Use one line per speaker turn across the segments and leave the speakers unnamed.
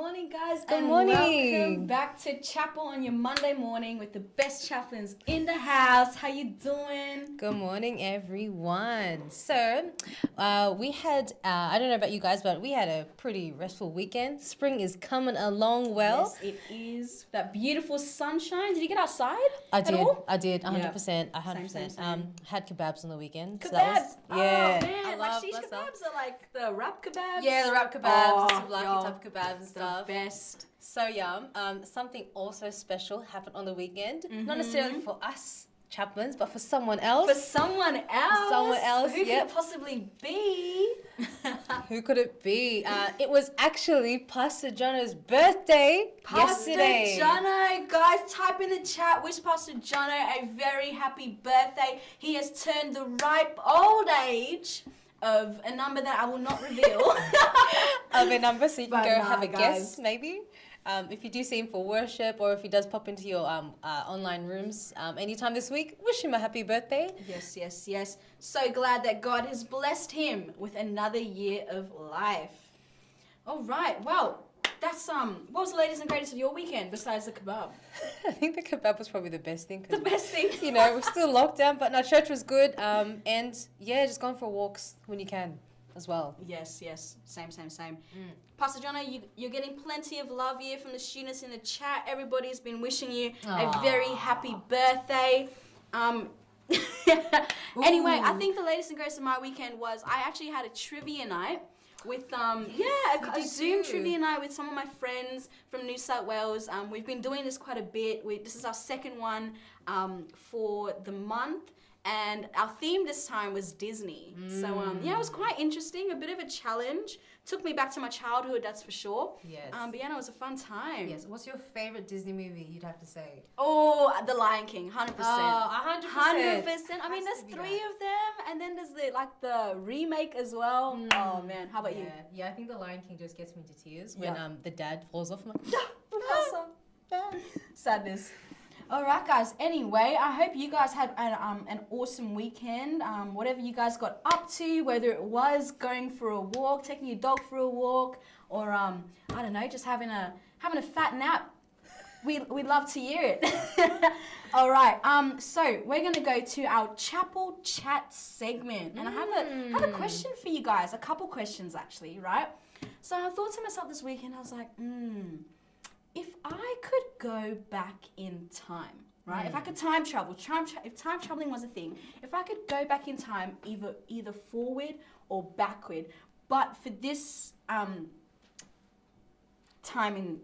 morning, guys.
Good morning.
Welcome back to Chapel on your Monday morning with the best chaplains in the house. How you doing?
Good morning, everyone. So, we had, I don't know about you guys, but we had a pretty restful weekend. Spring is coming along well.
Yes, it is. That beautiful sunshine. Did you get outside
I
at
did,
all?
100%, 100%.
Same.
Had kebabs on the weekend.
Kebabs.
So that was, yeah.
Oh, man.
I
Like
love
shish
myself.
kebabs are like the wrap kebabs?
Yeah, the wrap kebabs, the souvlaki type kebabs and stuff.
The best.
So yum. Something also special happened on the weekend. Not necessarily for us chaplains, but for someone else.
For someone else?
someone else,
Who could it possibly be?
Who could it be? It was actually Pastor Jono's birthday yesterday.
Pastor Jono, guys, type in the chat, wish Pastor Jono a very happy birthday. He has turned the ripe old age of a number that I will not reveal.
Of a number, so you can go have a
guys.
guess, maybe. If you do see him for worship, or if he does pop into your online rooms anytime this week, wish him a happy birthday.
Yes. So glad that God has blessed him with another year of life. All right, well, that's what was the latest and greatest of your weekend besides the kebab?
I think the kebab was probably the best thing.
The best thing.
You know, we're still locked down, but no, church was good. And yeah, just going for walks when you can as well.
Yes. Same. Pastor Jono, you're getting plenty of love here from the students in the chat. Everybody's been wishing you a very happy birthday. Anyway, I think the latest and greatest of my weekend was I actually had a trivia night with a Zoom trivia night with some of my friends from New South Wales. We've been doing this quite a bit. This is our second one for the month. And our theme this time was Disney. So, it was quite interesting, a bit of a challenge. Took me back to my childhood, that's for sure.
Yes.
But yeah, no, it was a fun time.
Yes. What's your favorite Disney movie, you'd have to say?
Oh, The Lion King, 100%.
Oh, 100%.
100%. I mean, there's three of them, and then there's the remake as well. Oh, man, how about you?
Yeah, I think The Lion King just gets me to tears when the dad falls off.
Sadness. All right, guys. Anyway, I hope you guys had an awesome weekend. Whatever you guys got up to, whether it was going for a walk, taking your dog for a walk, or I don't know, just having a fat nap. We'd love to hear it. All right. So we're gonna go to our chapel chat segment, and I have a question for you guys. A couple questions actually, right? So I thought to myself this weekend, I was like, if I could go back in time, right? If I could time travel, if time traveling was a thing, if I could go back in time, either forward or backward, but for this time in,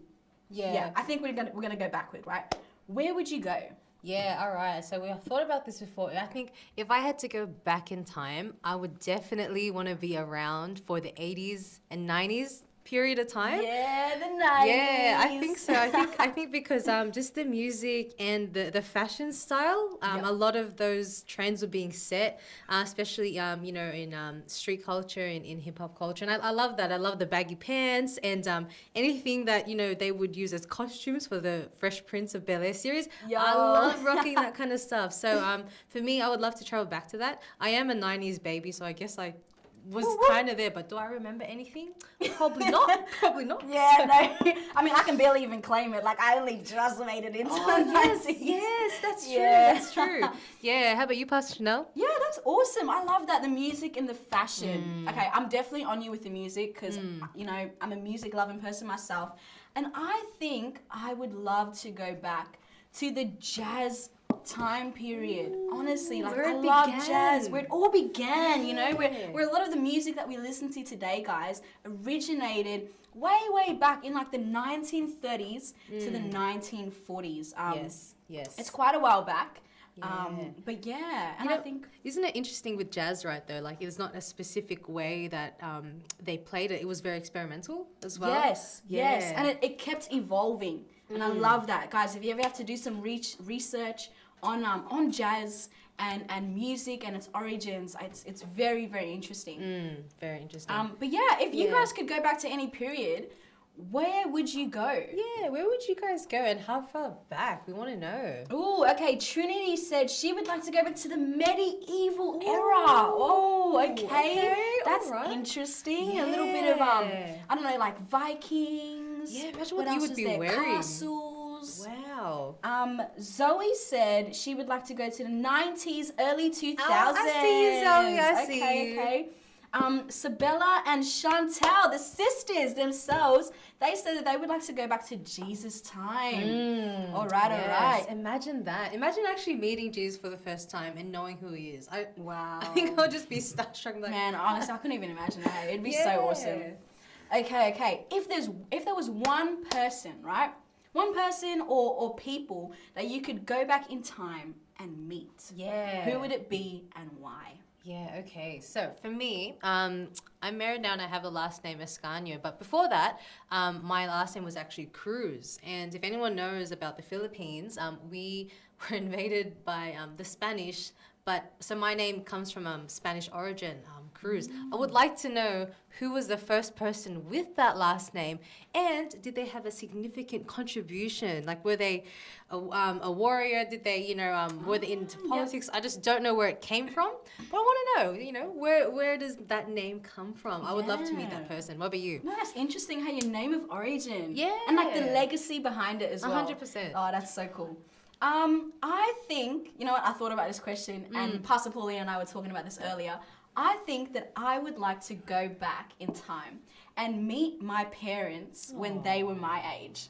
I think we're gonna go backward, right? Where would you go?
Yeah, all right. So we have thought about this before. I think if I had to go back in time, I would definitely want to be around for the 80s and 90s period of time.
Yeah, the 90s.
Yeah, I think so. I think because just the music and the fashion style, a lot of those trends were being set, especially in street culture and in hip hop culture. And I love that. I love the baggy pants and anything that they would use as costumes for the Fresh Prince of Bel-Air series.
Yo.
I love rocking that kind of stuff. So for me, I would love to travel back to that. I am a 90s baby, so I guess I was kind of there, but do I remember anything? Probably not.
Yeah, no. I mean, I can barely even claim it. Like, I only just made it into the 90s.
Yes, that's true. That's true. Yeah, how about you, Pastor Chanel?
Yeah, that's awesome. I love that, the music and the fashion. Okay, I'm definitely on you with the music because, I'm a music-loving person myself. And I think I would love to go back to the jazz time period. Honestly, like I love jazz. Where it all began, where a lot of the music that we listen to today, guys, originated way back in like the 1930s to the 1940s.
Yes.
It's quite a while back.
Yeah.
But yeah, and I think...
Isn't it interesting with jazz, right, though? Like, it's not a specific way that they played it. It was very experimental as well.
Yes. And it kept evolving. And I love that. Guys, if you ever have to do some research on jazz and music and its origins, it's very, very interesting.
Very interesting.
But yeah, if you guys could go back to any period, where would you go?
Yeah, where would you guys go and how far back? We want to know.
Oh, okay. Trinity said she would like to go back to the medieval era. Oh, okay. That's interesting. Yeah. A little bit of, I don't know, like Vikings things.
Yeah, imagine
What
what you
else
would
is
be
there?
wearing.
Castles.
Wow.
Zoe said she would like to go to the 90s, early 2000s.
I see you, Zoe. I see you.
Okay. Sabella and Chantal, the sisters themselves, they said that they would like to go back to Jesus' time. All right.
Imagine that. Imagine actually meeting Jesus for the first time and knowing who he is.
Wow.
I think I'll just be starstruck. Like,
Man, honestly, I couldn't even imagine that. It'd be so awesome. Okay. If there was one person, right? One person or people that you could go back in time and meet.
Yeah.
Who would it be and why?
Yeah, okay. So for me, I'm married now and I have the last name Escanio. But before that, my last name was actually Cruz. And if anyone knows about the Philippines, we were invaded by the Spanish. But so my name comes from Spanish origin, Cruz. I would like to know who was the first person with that last name, and did they have a significant contribution? Like, were they a warrior? Did they, were they into politics? I just don't know where it came from, but I want to know, where does that name come from? I would love to meet that person. What about you?
No, that's interesting how your name of origin.
Yeah.
And like the legacy behind it as well.
100%.
Oh, that's so cool. I think, you know what, I thought about this question and Pastor Pauline and I were talking about this earlier. I think that I would like to go back in time and meet my parents when they were my age,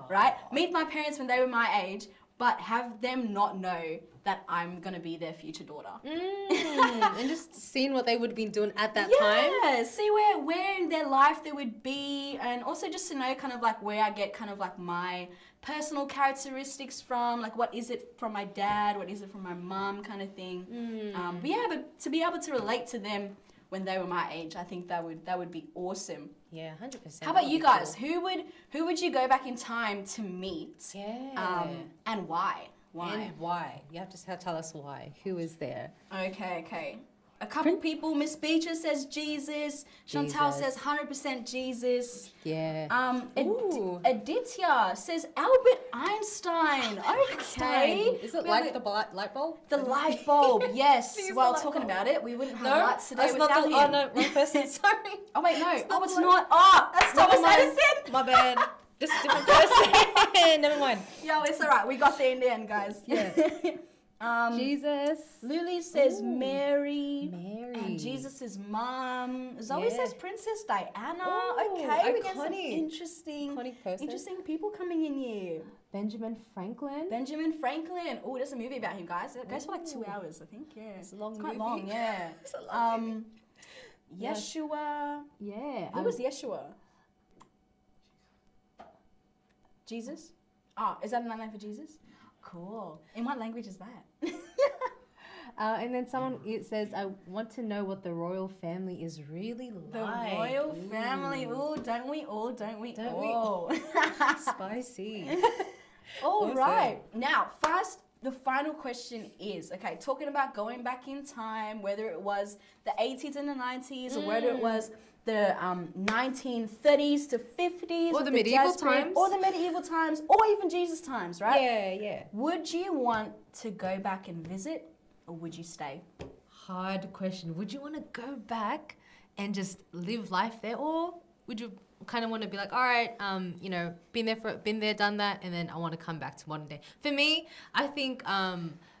right? Meet my parents when they were my age, but have them not know that I'm going to be their future daughter.
And just seeing what they would have been doing at that time.
Yeah, see where in their life they would be, and also just to know kind of like where I get kind of like my personal characteristics from, like what is it from my dad, what is it from my mom kind of thing. But to be able to relate to them when they were my age, I think that would be awesome.
Yeah, 100%.
How about you guys? Cool. Who would you go back in time to meet?
Yeah.
And why? Why?
And why? You have to tell us why. Who is there?
Okay. A couple people. Miss Beecher says Jesus. Chantal says 100% Jesus.
Yeah.
Aditya says Albert Einstein. Okay.
Is it like the light bulb?
The light bulb, yes. Well, talking about it, we wouldn't have lights today without him.
Oh, no, wrong person. Sorry.
Oh, wait, no. It's not. Oh, that's Thomas Edison.
My bad. Just a different person. Never mind.
Yo, it's all right. We got there in the end, guys.
Yeah. Jesus.
Lily says Mary. And Jesus' mom. Zoe says Princess Diana. Okay, we get some interesting people coming in here.
Benjamin Franklin.
Oh, there's a movie about him, guys. It goes for like 2 hours, I think. Yeah,
it's a long movie.
Quite long. Yeah.
It's a long movie.
Yeshua.
Yeah.
Who was Yeshua? Jesus. Is that another name for Jesus? Cool. In what language is that?
And then it says, I want to know what the royal family is really like.
The royal family. Ooh, don't we all?
Spicy.
All right. Now, first, the final question is, okay, talking about going back in time, whether it was the 80s and the 90s or whether it was the 1930s to 50s.
Or the medieval times.
Or the medieval times, or even Jesus times, right?
Yeah.
Would you want to go back and visit, or would you stay?
Hard question. Would you want to go back and just live life there, or would you kind of want to be like, all right, been there, done that, and then I want to come back to modern day? For me, I think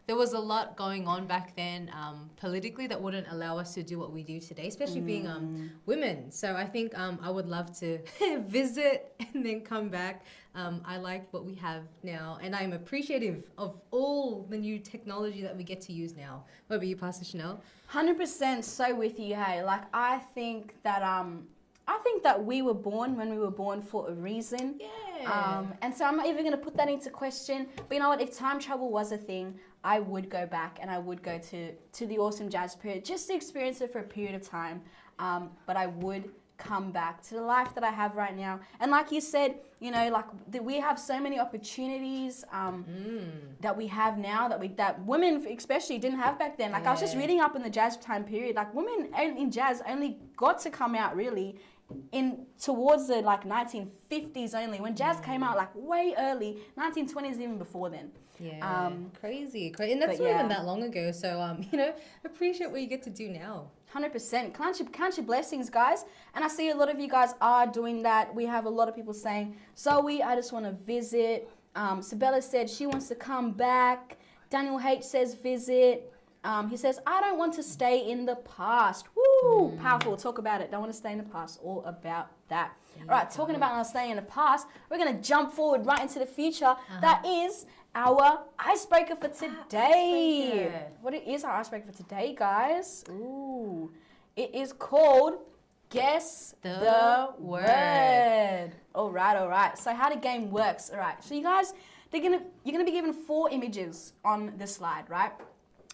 there was a lot going on back then politically that wouldn't allow us to do what we do today, especially being women. So I think I would love to visit and then come back. I like what we have now, and I'm appreciative of all the new technology that we get to use now. What about you, Pastor Chanel?
100% so with you, hey. Like, I think that we were born when we were born for a reason.
Yeah.
And so I'm not even going to put that into question. But you know what? If time travel was a thing, I would go back and I would go to the awesome jazz period just to experience it for a period of time. But I would come back to the life that I have right now. And like you said, we have so many opportunities that we have now that women especially didn't have back then. Like I was just reading up in the jazz time period, like women in jazz only got to come out really towards the 1950s only, when jazz came out like way early, 1920s even before then.
Yeah, crazy. And that's not even that long ago. So, appreciate what you get to do now.
100%. Count your blessings, guys. And I see a lot of you guys are doing that. We have a lot of people saying, Zoe, I just want to visit. Sabella said she wants to come back. Daniel H says visit. He says, I don't want to stay in the past. Woo! Powerful. Talk about it. Don't want to stay in the past. All about that. Yeah, all right, talking about not staying in the past, we're going to jump forward right into the future. That is our icebreaker for today. What is our icebreaker for today, guys? Ooh. It is called Guess the Word. All right. So how the game works. All right. So you guys, you're gonna be given 4 images on this slide, right?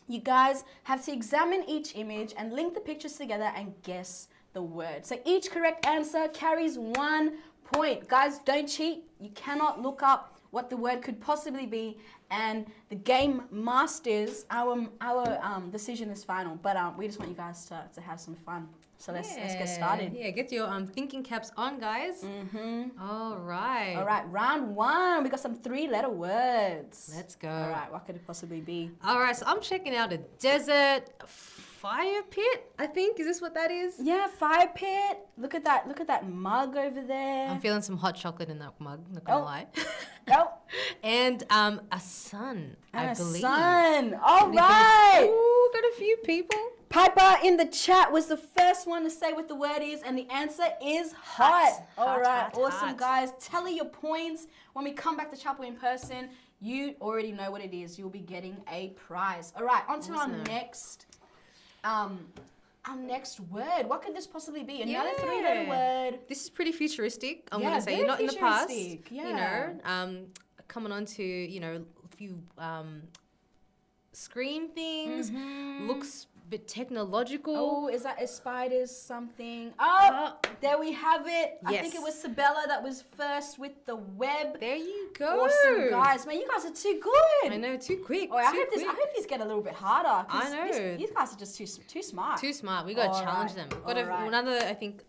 You guys have to examine each image and link the pictures together and guess the word. So each correct answer carries 1 point. Guys, don't cheat. You cannot look up what the word could possibly be, and the game masters, our decision is final. But we just want you guys to have some fun. So let's get started.
Yeah, get your thinking caps on, guys. All right,
round 1. We got some 3-letter words.
Let's go.
All right, what could it possibly be?
All right, so I'm checking out a desert fire pit, I think. Is this what that is?
Yeah, fire pit. Look at that mug over there.
I'm feeling some hot chocolate in that mug, not gonna lie. And a sun, I believe.
A sun. All right.
Ooh, got a few people.
Piper in the chat was the first one to say what the word is, and the answer is hot. All right, awesome, guys. Tally your points. When we come back to Chapel in person, you already know what it is. You'll be getting a prize. All right, on to our next word. What could this possibly be? Another 3-letter word.
This is pretty futuristic. I'm gonna say, you're not in the past.
Yeah.
You know, coming on to a few screen things. Looks a bit technological.
Oh, is that a spider's something? Oh, there we have it. Yes. I think it was Sabella that was first with the web.
There you go.
Awesome, guys. Man, you guys are too good.
I know, too quick.
Oh, I hope these get a little bit harder.
I know.
These guys are just too smart.
Too smart. We got to challenge them. Got another, I think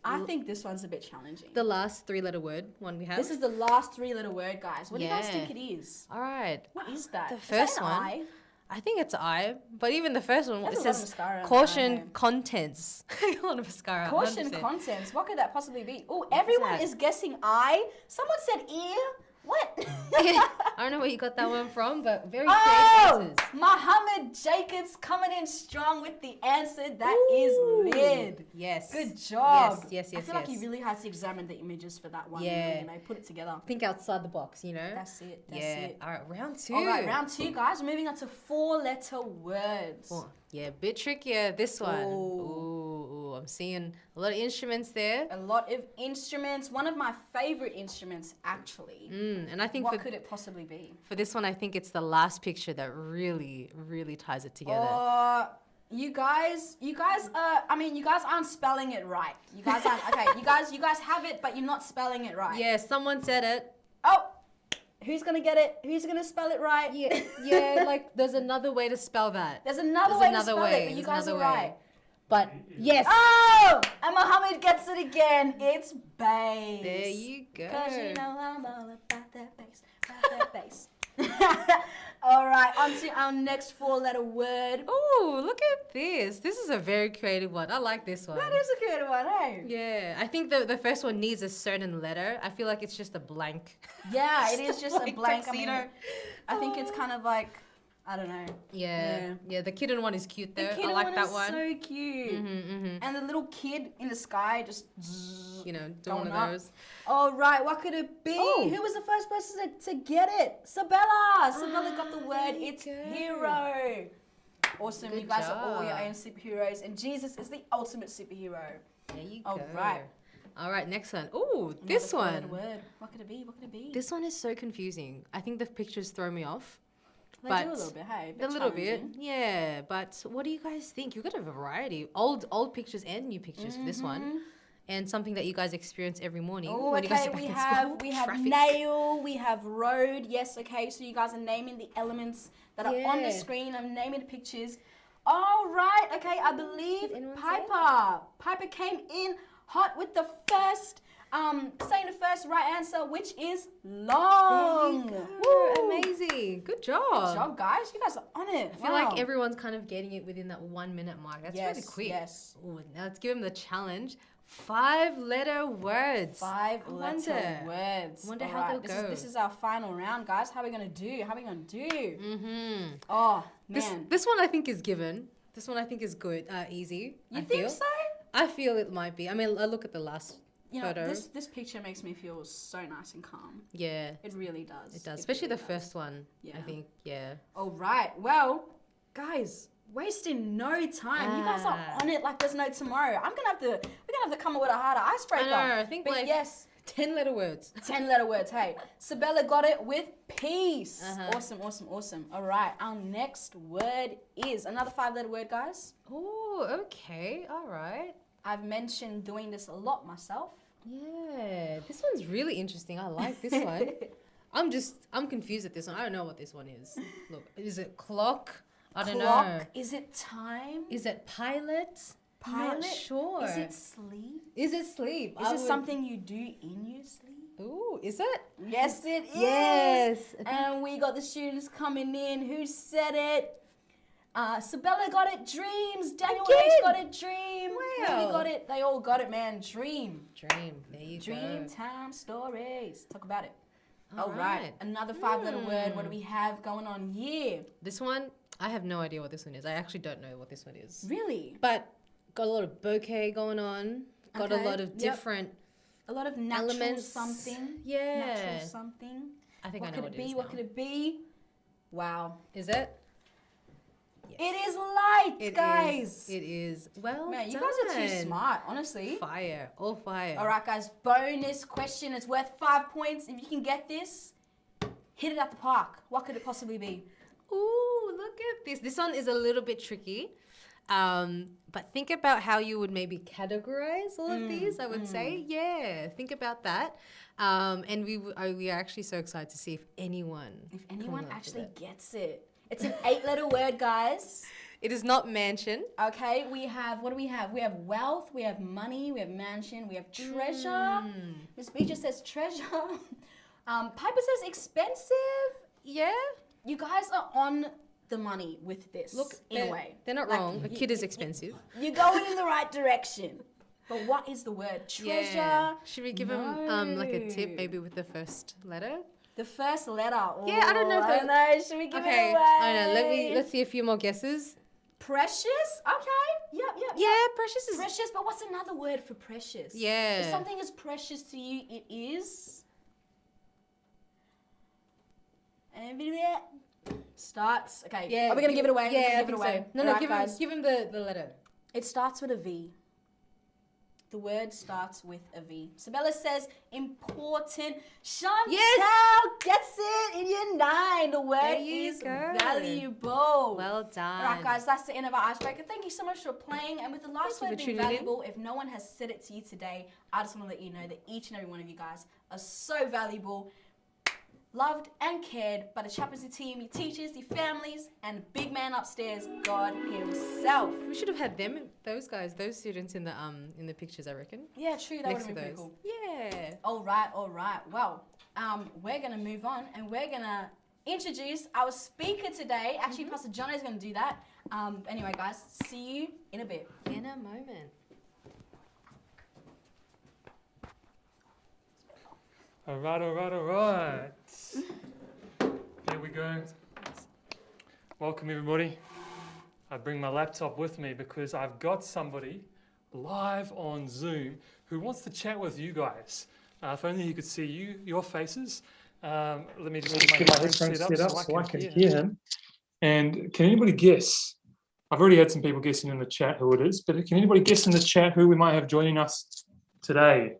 this one's a bit challenging.
The last 3-letter word one we have.
This is the last 3-letter word, guys. What do you guys think it is?
All right.
What is that?
The first one.
I?
I think it's I, but even the first one, it says caution contents. A lot of mascara.
Caution
100%.
Contents. What could that possibly be? Oh, everyone is guessing I. Someone said ear. What?
I don't know where you got that one from, but very creative answers.
Mohammed Jacobs coming in strong with the answer. That is lid.
Yes.
Good job.
Yes.
I feel like you really had to examine the images for that one.
Yeah.
And put it together.
Think outside the box, you know?
That's it.
All right, round 2.
All right, round 2, guys. We're moving on to 4-letter words.
Yeah, a bit trickier, this one. Ooh, I'm seeing a lot of instruments there.
A lot of instruments. One of my favorite instruments, actually.
And I think
what could it possibly be?
For this one, I think it's the last picture that really, really ties it together.
You guys aren't spelling it right. You guys aren't. Okay, you guys have it, but you're not spelling it right.
Yeah, someone said it.
Oh, who's gonna get it? Who's gonna spell it right?
Yeah, like there's another way to spell that.
There's another way to spell it, but you guys are right.
But yes.
Oh, and Mohammed gets it again. It's bass.
There you go.
'Cause you know I'm all about that bass, about that bass. All right, on to our next 4-letter word.
Oh, look at this. This is a very creative one. I like this one.
That is a creative one, hey?
Yeah, I think the first one needs a certain letter. I feel like it's just a blank.
Yeah, it is just a blank. I think it's kind of like, I don't know.
Yeah, the kitten one is cute though.
The kitten
I like that one.
So cute. And the little kid in the sky just,
doing one of those.
All right, what could it be? Oh. Who was the first person to get it? Sabella. Sabella got the word. It's hero. Awesome. Good you guys are all your own superheroes, and Jesus is the ultimate superhero.
There you go. All right, next one. Ooh, this one.
Word. What could it be? What could it be?
This one is so confusing. I think the pictures throw me off.
They do a little bit, hey?
A little bit, yeah. But what do you guys think? You've got a variety, old pictures and new pictures for this one, and something that you guys experience every morning.
Oh,
when you guys are back
we
in
have
school.
nail, we have road. Yes, okay. So you guys are naming the elements that are on the screen. I'm naming the pictures. All right, okay. I believe Piper came in hot with the first saying the first right answer, which is long.
Woo. Amazing. Good job.
Good job, guys. You guys are on it.
I feel like everyone's kind of getting it within that 1 minute mark. That's really quick.
Yes.
Ooh, now let's give them the challenge. 5-letter words.
5-letter words.
Wonder how they'll go.
This is our final round, guys. How are we gonna do?
Mm-hmm.
Oh man.
This one I think is given. This one I think is good. Easy.
You think so?
I feel it might be. I mean, I look at the last photo.
This picture makes me feel so nice and calm.
Yeah.
It really does.
It does. Especially the first one. Yeah. I think, yeah.
All right. Well, guys, wasting no time. You guys are on it like there's no tomorrow. We're gonna have to come up with a harder icebreaker.
I know, I think
but yes.
10-letter words.
10-letter words. Hey, Sabella got it with peace. Awesome. All right. Our next word is another 5-letter word, guys.
Oh, okay. All right.
I've mentioned doing this a lot myself.
Yeah, this one's really interesting. I like this one. I'm confused at this one. I don't know what this one is. Look, is it clock? I don't know.
Is it time?
Is it pilot?
Pilot?
Not sure.
Is it sleep?
Is it sleep?
Is it something you do in your sleep?
Ooh, is it?
Yes, it is.
Yes.
And we got the students coming in. Who said it? Sabella got it, dreams. Daniel H got it, dream.
Wow.
Lily got it. They all got it, man. Dream.
There you go.
Dream time stories. Talk about it. All right. Another 5-letter word. What do we have going on here?
This one, I have no idea what this one is. I actually don't know what this one is.
Really?
But got a lot of bouquet going on. Got a lot of different
a lot of natural
elements.
Something.
Yeah.
Natural something.
I think I know what it is.
What could it be? Wow.
Is it?
Yes. It is light, guys.
It is. Well,
man, you guys are too smart, honestly.
Fire. All fire.
All right, guys. Bonus question. It's worth 5 points. If you can get this, hit it at the park. What could it possibly be?
Ooh, look at this. This one is a little bit tricky. But think about how you would maybe categorize all of these, I would say. Yeah, think about that. And we are actually so excited to see if anyone
actually gets it. It's an 8-letter word, guys.
It is not mansion.
Okay, what do we have? We have wealth, we have money, we have mansion, we have treasure. Miss Beecher says treasure. Piper says expensive.
Yeah.
You guys are on the money with this. Look, in a way.
They're not wrong. A kid is expensive.
You're going in the right direction. But what is the word? Treasure.
Yeah. Should we give them like a tip maybe with the first letter?
The first letter. Oh,
yeah, I don't know.
I don't know. Should we give it away?
I know. Let's see a few more guesses.
Precious? Okay. Yep.
Yeah, precious is...
Precious, but what's another word for precious?
Yeah.
If something is precious to you, it is... Starts. Okay.
Yeah.
Are we going to give it away?
Yeah,
give it away.
So. No, give him the letter.
It starts with a V. The word starts with a V. Sabella says important. Chantal gets it in year 9. The word is valuable.
Well done.
All right, guys, that's the end of our icebreaker. Thank you so much for playing. And with the last word being valuable, if no one has said it to you today, I just want to let you know that each and every one of you guys are so valuable, loved and cared by the Chaplaincy team, your teachers, your families, and the big man upstairs, God himself.
We should have had those students in the pictures, I reckon.
Yeah, true. That would have been pretty cool.
Yeah.
All right. Well, we're gonna move on and we're gonna introduce our speaker today. Actually, Pastor John is gonna do that. Anyway, guys, see you in a bit.
In a moment.
All right. Here we go. Welcome, everybody. I bring my laptop with me because I've got somebody live on Zoom who wants to chat with you guys. If only you could see your faces. Let me just get my headphones set up so I can hear him. And can anybody guess? I've already had some people guessing in the chat who it is, but can anybody guess in the chat who we might have joining us today?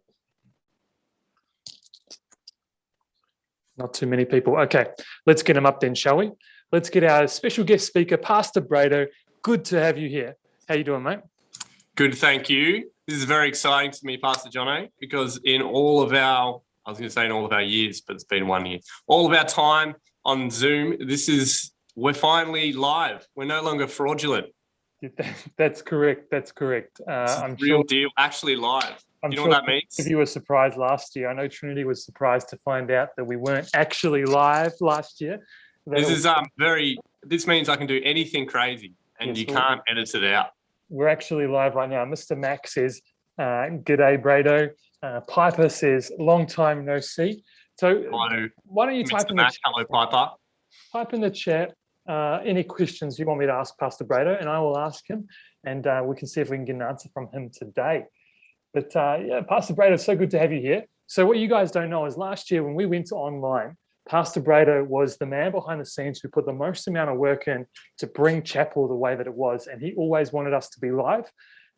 Not too many people. Okay, let's get him up then, shall we? Let's get our special guest speaker, Pastor Brado. Good to have you here. How you doing, mate?
Good, thank you. This is very exciting to me, Pastor Jono, because in all of our years, but it's been 1 year, all of our time on Zoom, we're finally live. We're no longer fraudulent.
That's correct.
I'm real deal, actually live.
I'm
Do you know
sure
what that means?
if you were surprised last year, I know Trinity was surprised to find out that we weren't actually live last year.
This is this means I can do anything crazy and
Yes,
you can't edit it out.
We're actually live right now. Mr. Mac says, g'day, Brado. Piper says, long time no see. So
Hello,
why don't you type
Mr. Mac. Hello, Piper.
in the chat any questions you want me to ask Pastor Brado, and I will ask him, and we can see if we can get an answer from him today. But yeah, Pastor Brado, it's so good to have you here. So what you guys don't know is last year when we went to online, Pastor Brado was the man behind the scenes who put the most amount of work in to bring chapel the way that it was. And he always wanted us to be live.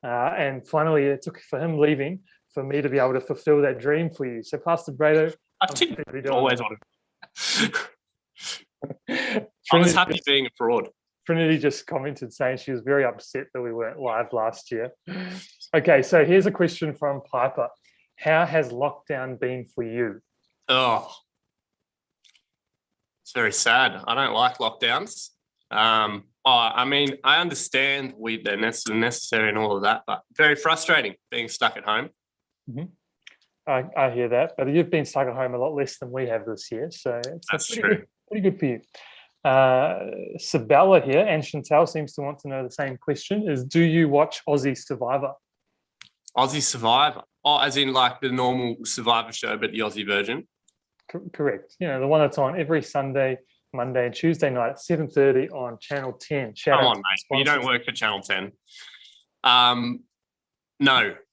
And finally, it took for him leaving for me to be able to fulfill that dream for you. So Pastor Brado,
I didn't always want it. I was happy being a fraud.
Trinity just commented saying she was very upset that we weren't live last year. Okay, so here's a question from Piper. How has lockdown been for you?
Oh, it's very sad. I don't like lockdowns. I mean, I understand they're necessary and all of that, but very frustrating being stuck at home.
Mm-hmm. I hear that, but you've been stuck at home a lot less than we have this year, so it's pretty good for you. Sabella here, and Chantel seems to want to know the same question, is do you watch Aussie Survivor?
Aussie Survivor? Oh, as in like the normal Survivor show, but the Aussie version?
Correct. You know, the one that's on every Sunday, Monday and Tuesday night at 7:30 on Channel 10.
Come on, mate. You don't work for Channel 10.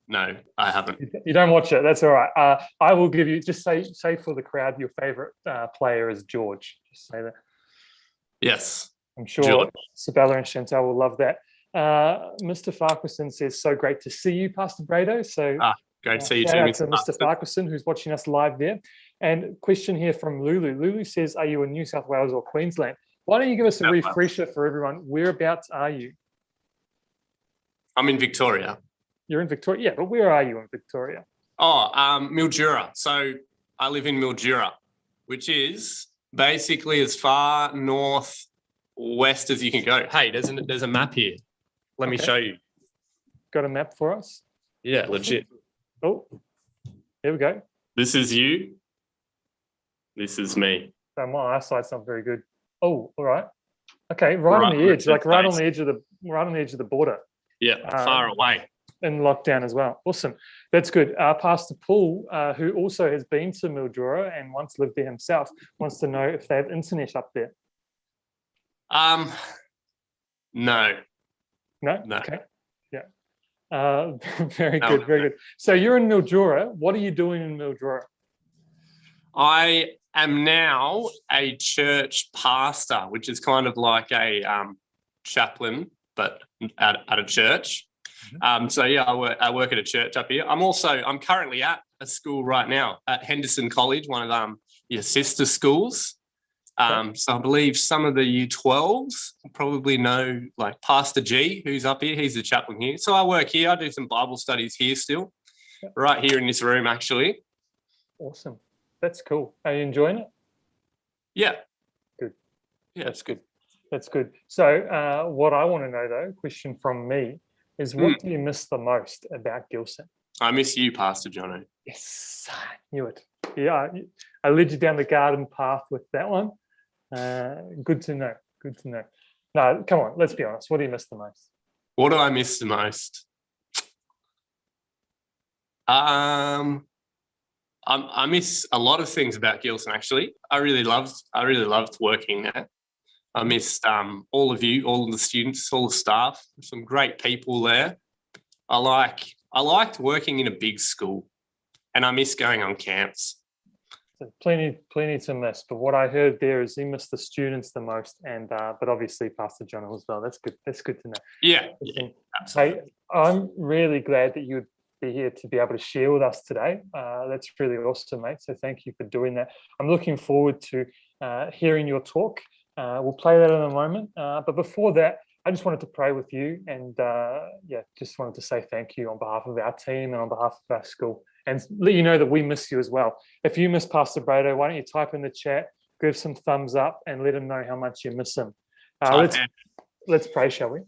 No, I haven't.
You don't watch it. That's all right. I will give you, just say for the crowd, your favourite player is George. Just say that.
Yes.
I'm sure Sabella and Chantal will love that. Mr. Farquharson says, so great to see you, Pastor Brado. So
great to see you
shout
too,
out to Mr. Farquharson, who's watching us live there. And question here from Lulu. Lulu says, are you in New South Wales or Queensland? Why don't you give us a refresher for everyone? Whereabouts are you?
I'm in Victoria.
You're in Victoria? Yeah, but where are you in Victoria?
Oh, Mildura. So I live in Mildura, which is basically as far northwest as you can go. Hey, there's a map here. Let me show you.
Got a map for us?
Yeah, legit.
Oh, here we go.
This is you. This is me.
So my eyesight's not very good. Oh, all right. Okay, right on the edge, like right on the edge of the border.
Yeah, far away.
In lockdown as well. Awesome. That's good. Pastor Paul, who also has been to Mildura and once lived there himself, wants to know if they have internet up there.
No.
No? Okay. Yeah. Very good. Very good. So you're in Mildura. What are you doing in Mildura? I
am now a church pastor, which is kind of like a chaplain, but at a church. So yeah, I work at a church up here. I'm currently at a school right now at Henderson College, one of your sister schools. So I believe some of the Year 12s probably know like Pastor G, who's up here. He's the chaplain here. So I work here. I do some Bible studies here still, right here in this room actually.
Awesome. That's cool. Are you enjoying it?
Yeah.
Good.
Yeah, it's good.
That's good. So what I want to know though, question from me, is what do you miss the most about Gilson?
I miss you, Pastor Jono.
Yes, I knew it. Yeah, I led you down the garden path with that one. Good to know. Good to know. No, come on, let's be honest. What do you miss the most?
What do I miss the most? I miss a lot of things about Gilson. Actually, I really loved working there. I missed all of you, all of the students, all the staff, some great people there. I liked working in a big school, and I miss going on camps.
So plenty to miss. But what I heard there is you miss the students the most, and but obviously Pastor John as well. That's good. That's good to know.
Yeah, absolutely.
I'm really glad that you would be here to be able to share with us today. That's really awesome, mate. So thank you for doing that. I'm looking forward to hearing your talk. We'll play that in a moment. But before that, I just wanted to pray with you and just wanted to say thank you on behalf of our team and on behalf of our school and let you know that we miss you as well. If you miss Pastor Brado, why don't you type in the chat, give some thumbs up and let him know how much you miss him. Let's pray, shall we?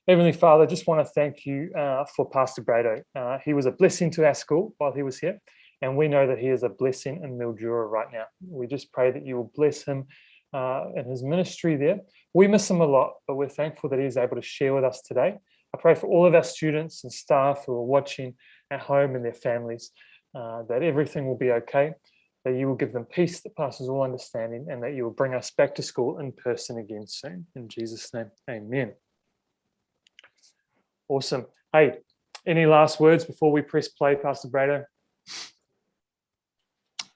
Heavenly Father, just want to thank you for Pastor Brado. He was a blessing to our school while he was here, and we know that he is a blessing in Mildura right now. We just pray that you will bless him in his ministry there. We miss him a lot, but we're thankful that he is able to share with us today. I pray for all of our students and staff who are watching at home and their families, that everything will be okay, that you will give them peace that passes all understanding, and that you will bring us back to school in person again soon. In Jesus' name, amen. Awesome. Hey, any last words before we press play, Pastor Brado?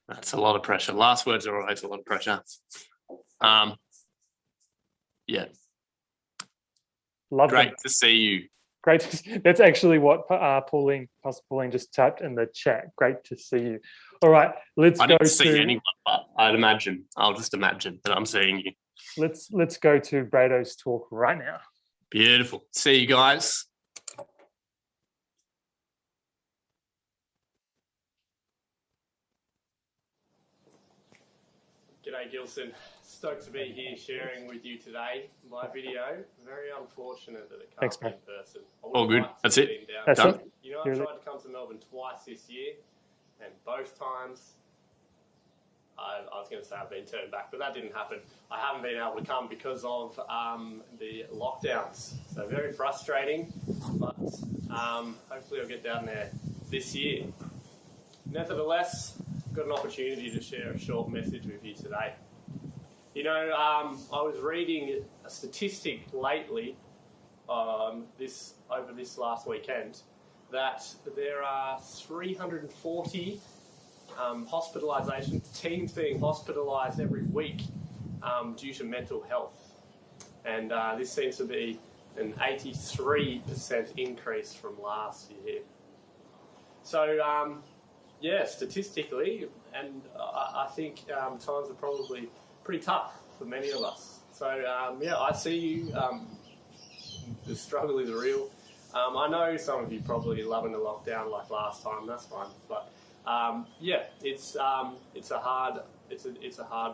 That's a lot of pressure. Last words are always a lot of pressure. Yeah.
Love
Great
them.
to see you.
Great. That's actually what Pastor Pauline just typed in the chat. Great to see you. All right, let's
I
go
didn't see
to
anyone, but I'll just imagine that I'm seeing you.
let's go to Brado's talk right now.
Beautiful. See you guys. G'day Gilson, stoked to be here sharing with you today my video. Very unfortunate that it can't
Thanks,
be in
mate.
person. All good, that's it.
That's
Done.
it.
You know, I've tried to come to Melbourne twice this year, and both times I was going to say I've been turned back, but that didn't happen. I haven't been able to come because of the lockdowns. So very frustrating, but hopefully I'll get down there this year. Nevertheless, got an opportunity to share a short message with you today. You know, I was reading a statistic lately, over this last weekend, that there are 340 teens being hospitalised every week due to mental health. And this seems to be an 83% increase from last year. So, yeah, statistically, and I think times are probably pretty tough for many of us. So, yeah, I see you. The struggle is real. I know some of you probably loving the lockdown like last time. That's fine, but yeah, it's a hard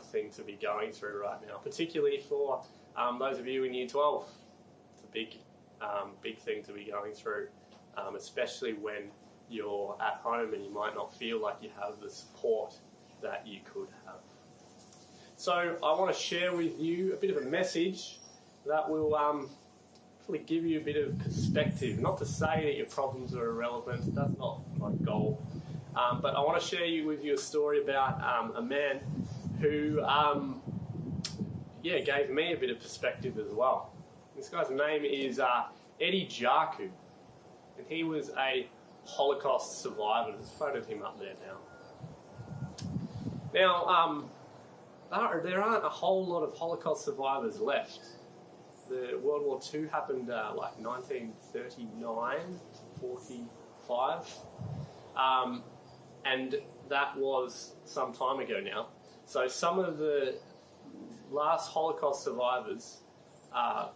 thing to be going through right now, particularly for those of you in Year 12. It's a big thing to be going through, especially when you're at home and you might not feel like you have the support that you could have. So I want to share with you a bit of a message that will hopefully give you a bit of perspective. Not to say that your problems are irrelevant, that's not my goal. But I want to share with you a story about a man who gave me a bit of perspective as well. This guy's name is Eddie Jaku, and he was a Holocaust survivor. There's a photo of him up there now. There aren't a whole lot of Holocaust survivors left. The World War II happened like 1939, 45. And that was some time ago now. So some of the last Holocaust survivors are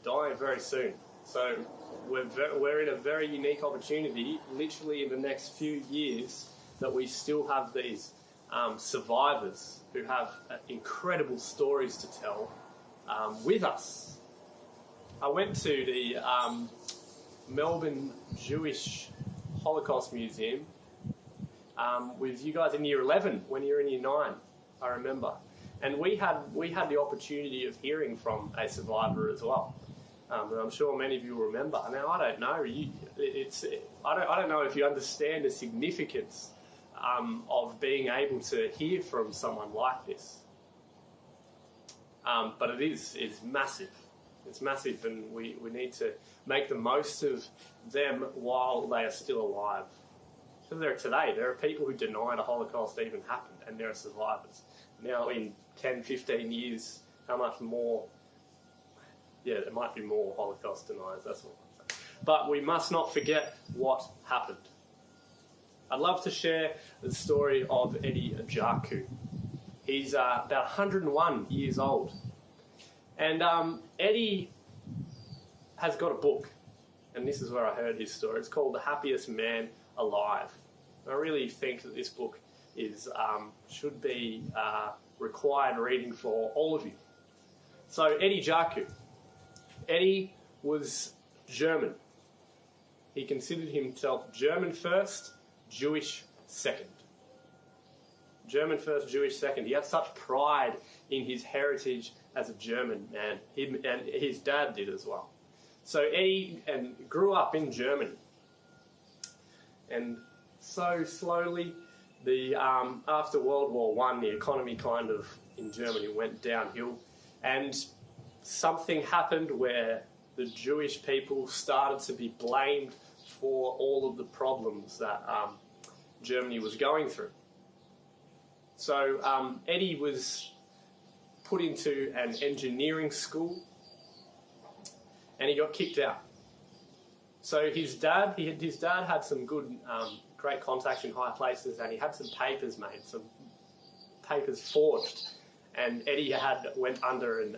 dying very soon. So we're in a very unique opportunity, literally in the next few years, that we still have these survivors who have incredible stories to tell with us. I went to the Melbourne Jewish Holocaust Museum with you guys in Year 11 when you were in Year 9, I remember. And we had the opportunity of hearing from a survivor as well. And I'm sure many of you will remember. Now, I don't know. I don't know if you understand the significance of being able to hear from someone like this. But it's massive. It's massive, and we need to make the most of them while they are still alive. Because there are people who deny the Holocaust even happened, and there are survivors. Now, in 10, 15 years, how much more? Yeah, there might be more Holocaust deniers, that's all I'm saying. But we must not forget what happened. I'd love to share the story of Eddie Jaku. He's about 101 years old. And Eddie has got a book, and this is where I heard his story. It's called The Happiest Man Alive. And I really think that this book should be required reading for all of you. So Eddie Jaku. Eddie was German. He considered himself German first, Jewish second. German first, Jewish second. He had such pride in his heritage as a German man. Him and his dad did as well. So Eddie grew up in Germany. And so slowly, after World War I, the economy kind of in Germany went downhill. And something happened where the Jewish people started to be blamed for all of the problems that Germany was going through. So Eddie was put into an engineering school and he got kicked out. So his dad had some good, great contacts in high places, and he had some papers made, some papers forged. And Eddie went under an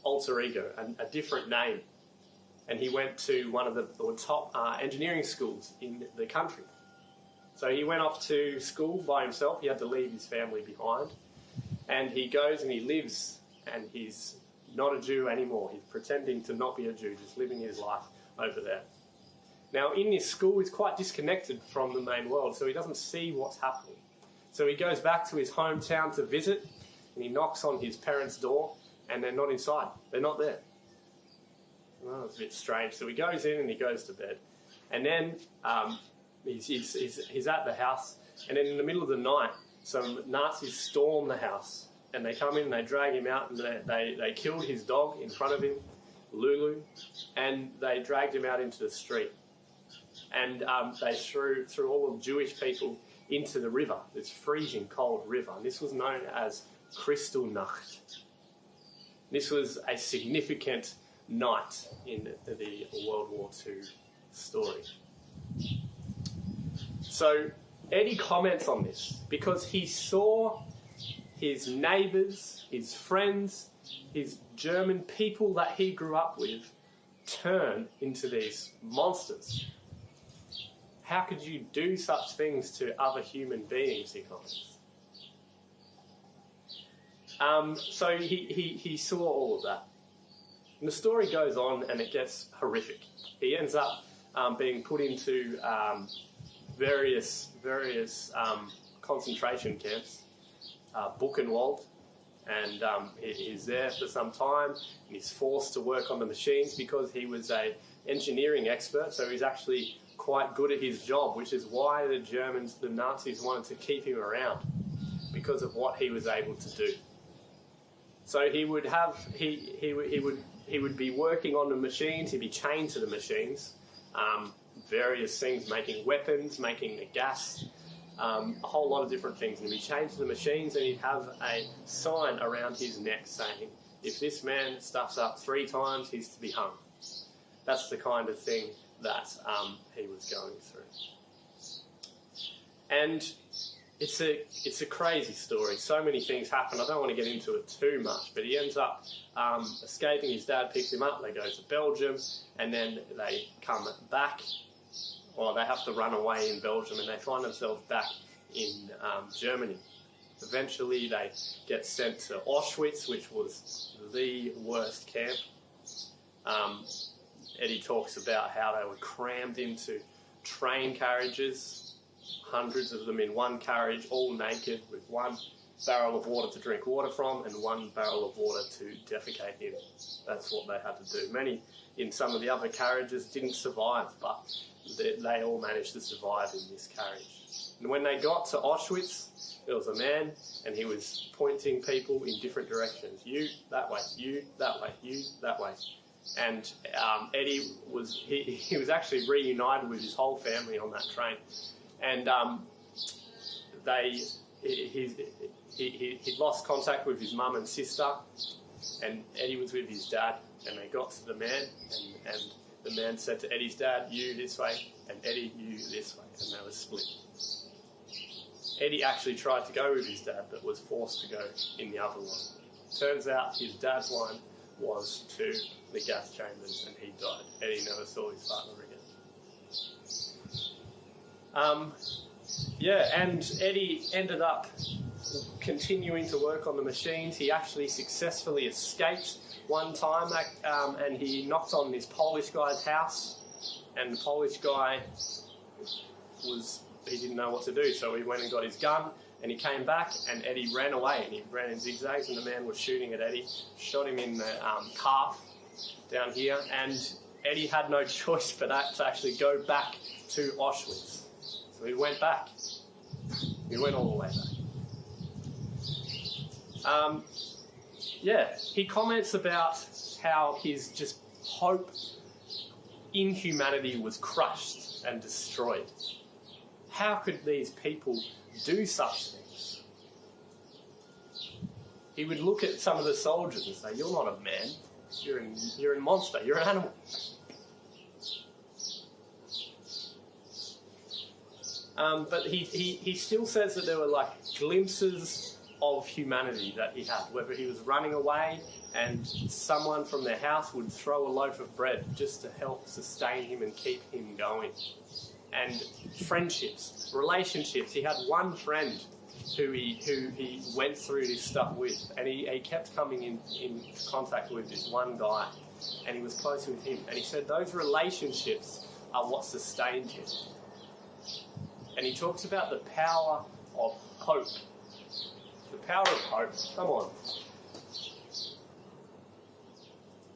alter ego, a different name. And he went to one of the top engineering schools in the country. So he went off to school by himself. He had to leave his family behind. And he goes and he lives, and he's not a Jew anymore. He's pretending to not be a Jew, just living his life over there. Now, in this school, he's quite disconnected from the main world, so he doesn't see what's happening. So he goes back to his hometown to visit, and he knocks on his parents' door, and they're not inside. They're not there. Well, it's a bit strange. So he goes in and he goes to bed. And then he's at the house, and then in the middle of the night, some Nazis storm the house, and they come in and they drag him out, and they killed his dog in front of him, Lulu, and they dragged him out into the street. And they threw all of the Jewish people into the river, this freezing cold river. And this was known as Kristallnacht. This was a significant night in the World War II story. So Eddie comments on this because he saw his neighbours, his friends, his German people that he grew up with turn into these monsters. How could you do such things to other human beings, he comments. So he saw all of that. And the story goes on and it gets horrific. He ends up being put into various concentration camps, Buchenwald, and he's there for some time, and he's forced to work on the machines because he was an engineering expert, so he's actually quite good at his job, which is why the Nazis wanted to keep him around, because of what he was able to do. So he would be working on the machines, he'd be chained to the machines, various things, making weapons, making the gas, a whole lot of different things. And he'd be chained to the machines, and he'd have a sign around his neck saying, if this man stuffs up 3 times, he's to be hung. That's the kind of thing that he was going through. And it's a crazy story. So many things happen. I don't want to get into it too much, but he ends up escaping. His dad picks him up. They go to Belgium, and then they come back. Or they have to run away in Belgium, and they find themselves back in Germany. Eventually, they get sent to Auschwitz, which was the worst camp. Eddie talks about how they were crammed into train carriages, hundreds of them in one carriage, all naked, with 1 barrel of water to drink water from and 1 barrel of water to defecate in. That's what they had to do. Many in some of the other carriages didn't survive, but they all managed to survive in this carriage. And when they got to Auschwitz, there was a man, and he was pointing people in different directions. You, that way. You, that way. You, that way. And Eddie was actually reunited with his whole family on that train, and he lost contact with his mum and sister, and Eddie was with his dad, and they got to the man, and the man said to Eddie's dad, you this way, and Eddie, you this way, and they were split. Eddie actually tried to go with his dad, but was forced to go in the other one. Turns out his dad's line was to the gas chambers, and he died. Eddie never saw his father again. And Eddie ended up continuing to work on the machines. He actually successfully escaped one time, and he knocked on this Polish guy's house, and the Polish guy he didn't know what to do, so he went and got his gun, and he came back, and Eddie ran away, and he ran in zigzags, and the man was shooting at Eddie, shot him in the calf down here, and Eddie had no choice but to actually go back to Auschwitz. So he went back. He went all the way back. He comments about how his just hope in humanity was crushed and destroyed. How could these people do such things? He would look at some of the soldiers and say, "You're not a man. You're a monster. You're an animal." But he still says that there were like glimpses of humanity that he had, whether he was running away and someone from their house would throw a loaf of bread just to help sustain him and keep him going. And friendships, relationships. He had one friend who he went through this stuff with, and he kept coming in contact with this one guy, and he was close with him. And he said those relationships are what sustained him. And he talks about the power of hope. The power of hope. Come on.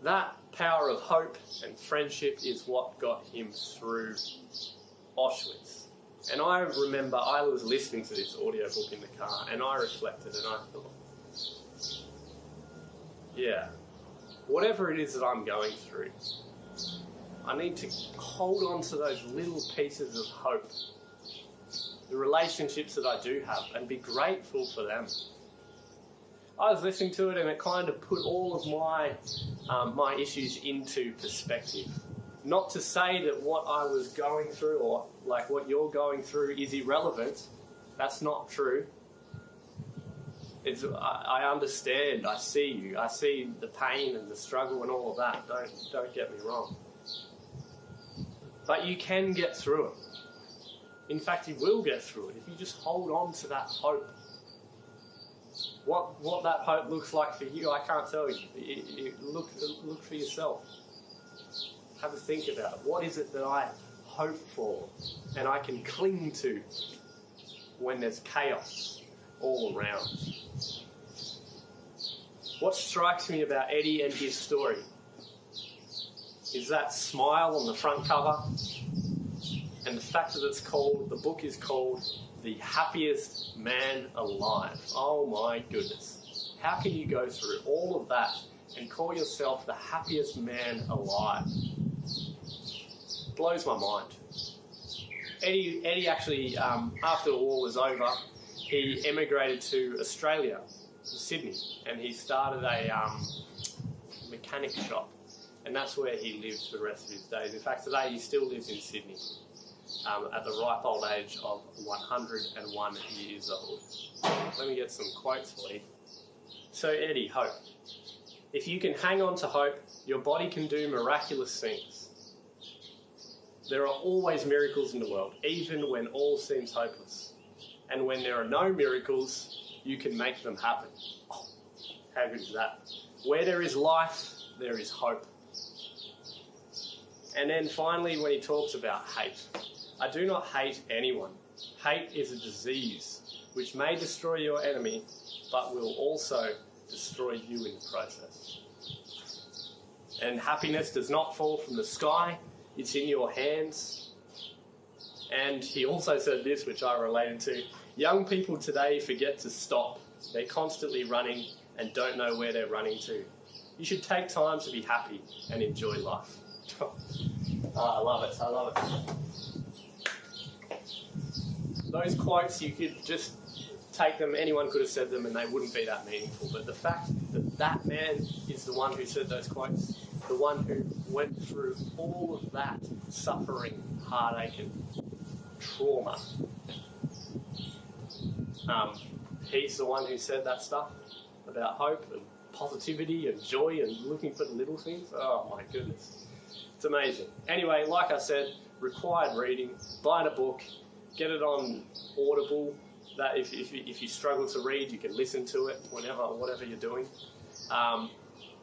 That power of hope and friendship is what got him through Auschwitz. And I remember I was listening to this audiobook in the car, and I reflected and I thought, yeah, whatever it is that I'm going through, I need to hold on to those little pieces of hope, the relationships that I do have, and be grateful for them. I was listening to it, and it kind of put all of my issues into perspective. Not to say that what I was going through, or like what you're going through, is irrelevant. That's not true. I understand. I see you. I see the pain and the struggle and all of that. Don't get me wrong. But you can get through it. In fact, you will get through it if you just hold on to that hope. What that hope looks like for you, I can't tell you. Look for yourself. Have a think about it. What is it that I hope for and I can cling to when there's chaos all around? What strikes me about Eddie and his story is that smile on the front cover, and the fact that the book is called The Happiest Man Alive. Oh my goodness. How can you go through all of that and call yourself the happiest man alive? Blows my mind. Eddie actually, after the war was over, he emigrated to Australia, to Sydney, and he started a mechanic shop, and that's where he lived for the rest of his days. In fact, today he still lives in Sydney at the ripe old age of 101 years old. Let me get some quotes for you. So Eddie, hope. If you can hang on to hope, your body can do miraculous things. There are always miracles in the world, even when all seems hopeless. And when there are no miracles, you can make them happen. Oh, how good is that? Where there is life, there is hope. And then finally, when he talks about hate, I do not hate anyone. Hate is a disease which may destroy your enemy, but will also destroy you in the process. And happiness does not fall from the sky. It's in your hands. And he also said this, which I related to. Young people today forget to stop. They're constantly running and don't know where they're running to. You should take time to be happy and enjoy life. I love it. I love it. Those quotes, you could just take them, anyone could have said them and they wouldn't be that meaningful. But the fact that that man is the one who said those quotes, the one who went through all of that suffering, heartache and trauma, he's the one who said that stuff about hope and positivity and joy and looking for the little things. Oh my goodness. It's amazing. Anyway, like I said, required reading, buy the book, get it on Audible, that if you struggle to read, you can listen to it whatever you're doing.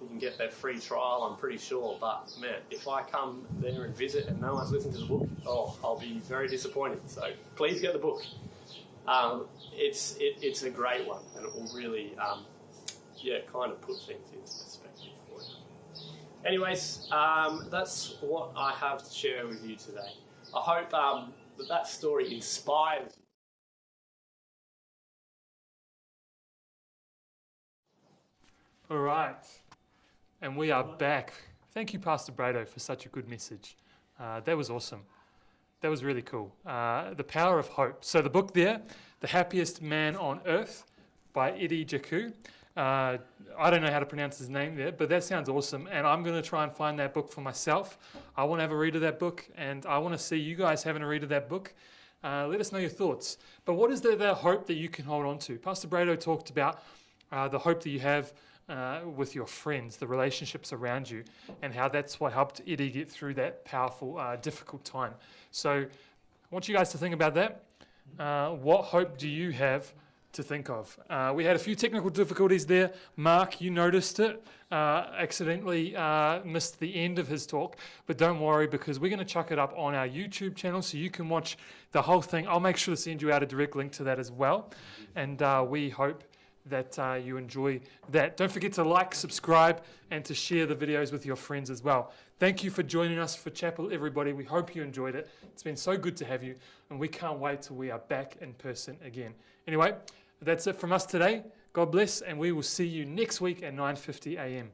You can get that free trial, I'm pretty sure. But man, if I come there and visit and no one's listened to the book, I'll be very disappointed. So please get the book. It's a great one, and it will really, kind of put things into perspective for you. Anyways, that's what I have to share with you today. I hope that story inspires you.
All right. And we are back. Thank you, Pastor Brado, for such a good message. That was awesome. That was really cool. The Power of Hope. So the book there, The Happiest Man on Earth by Eddie Jaku. I don't know how to pronounce his name there, but that sounds awesome. And I'm going to try and find that book for myself. I want to have a read of that book, and I want to see you guys having a read of that book. Let us know your thoughts. But what is the hope that you can hold on to? Pastor Brado talked about the hope that you have with your friends, the relationships around you, and how that's what helped Eddie get through that powerful, difficult time. So I want you guys to think about that. What hope do you have to think of? We had a few technical difficulties there. Mark, you noticed it, accidentally missed the end of his talk, but don't worry, because we're going to chuck it up on our YouTube channel so you can watch the whole thing. I'll make sure to send you out a direct link to that as well, and we hope that you enjoy that. Don't forget to like, subscribe, and to share the videos with your friends as well. Thank you for joining us for Chapel, everybody. We hope you enjoyed it. It's been so good to have you, and we can't wait till we are back in person again. Anyway, that's it from us today. God bless, and we will see you next week at 9:50 a.m.